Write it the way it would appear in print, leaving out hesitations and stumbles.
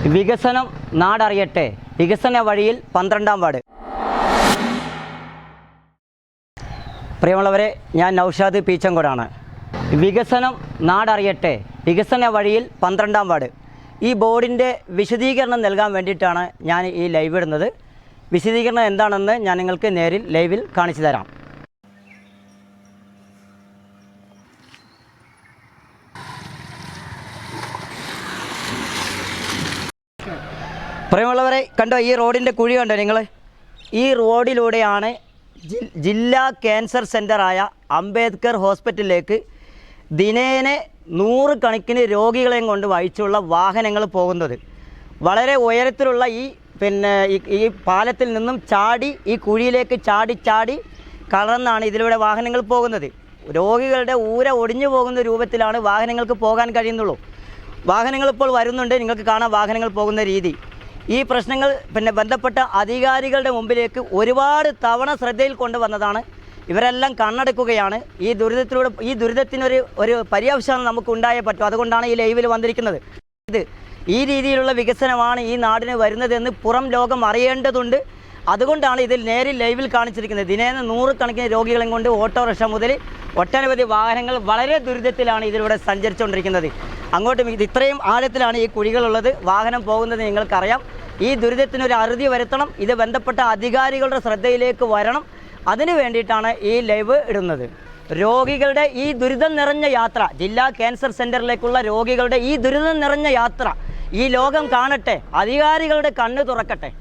വികസനം നാടറിയട്ടെ, വികസന വഴിയിൽ 12ാം വാർഡ്. പ്രിയമുള്ളവരെ, ഞാൻ നൗഷാദ് പീച്ചങ്കോടാണ്. വികസനം നാടറിയട്ടെ, വികസന വഴിയിൽ 12ാം വാർഡ്. ഈ ബോർഡിൻ്റെ വിശദീകരണം നൽകാൻ വേണ്ടിയിട്ടാണ് ഞാൻ ഈ ലൈവ് ഇടുന്നത്. വിശദീകരണം എന്താണെന്ന് ഞാൻ നിങ്ങൾക്ക് നേരിൽ ലൈവിൽ കാണിച്ചു തരാം. പ്രിയമുള്ളവരെ, കണ്ടോ ഈ റോഡിൻ്റെ കുഴി കണ്ടോ നിങ്ങൾ? ഈ റോഡിലൂടെയാണ് ജില്ലാ ക്യാൻസർ സെൻ്ററായ അംബേദ്കർ ഹോസ്പിറ്റലിലേക്ക് ദിനേന 100 കണക്കിന് രോഗികളെയും കൊണ്ട് വഹിച്ചുള്ള വാഹനങ്ങൾ പോകുന്നത്. വളരെ ഉയരത്തിലുള്ള ഈ പാലത്തിൽ നിന്നും ചാടി ഈ കുഴിയിലേക്ക് ചാടി കടന്നാണ് ഇതിലൂടെ വാഹനങ്ങൾ പോകുന്നത്. രോഗികളുടെ ഊര ഒടിഞ്ഞു പോകുന്ന രൂപത്തിലാണ് വാഹനങ്ങൾക്ക് പോകാൻ കഴിയുന്നുള്ളൂ. വാഹനങ്ങൾ ഇപ്പോൾ വരുന്നുണ്ട്, നിങ്ങൾക്ക് കാണാം വാഹനങ്ങൾ പോകുന്ന രീതി. ഈ പ്രശ്നങ്ങൾ ബന്ധപ്പെട്ട അധികാരികളുടെ മുമ്പിലേക്ക് ഒരുപാട് തവണ ശ്രദ്ധയിൽ കൊണ്ടുവന്നതാണ്. ഇവരെല്ലാം കണ്ണടക്കുകയാണ്. ഈ ദുരിതത്തിനൊരു പര്യാവസാനം നമുക്ക് ഉണ്ടായേ പറ്റും. അതുകൊണ്ടാണ് ഈ ലൈവിൽ വന്നിരിക്കുന്നത്. ഈ രീതിയിലുള്ള വികസനമാണ് ഈ നാടിന് വരുന്നതെന്ന് പുറം ലോകം അറിയേണ്ടതുണ്ട്. അതുകൊണ്ടാണ് ഇതിൽ നേരിൽ ലൈവിൽ കാണിച്ചിരിക്കുന്നത്. ദിനേന 100 കണക്കിന് രോഗികളെയും കൊണ്ട് ഓട്ടോറിക്ഷ മുതൽ ഒട്ടനവധി വാഹനങ്ങൾ വളരെ ദുരിതത്തിലാണ് ഇതിലൂടെ സഞ്ചരിച്ചുകൊണ്ടിരിക്കുന്നത്. അങ്ങോട്ടും ഇത്രയും ആഴത്തിലാണ് ഈ കുഴികളുള്ളത്. വാഹനം പോകുന്നത് നിങ്ങൾക്കറിയാം. ഈ ദുരിതത്തിനൊരു അറുതി വരുത്തണം. ഇത് ബന്ധപ്പെട്ട അധികാരികളുടെ ശ്രദ്ധയിലേക്ക് വരണം. അതിനു വേണ്ടിയിട്ടാണ് ഈ ലൈവ് ഇടുന്നത്. രോഗികളുടെ ഈ ദുരിതം നിറഞ്ഞ യാത്ര, ജില്ലാ ക്യാൻസർ സെൻ്ററിലേക്കുള്ള രോഗികളുടെ ഈ ദുരിതം നിറഞ്ഞ യാത്ര ഈ ലോകം കാണട്ടെ, അധികാരികളുടെ കണ്ണ് തുറക്കട്ടെ.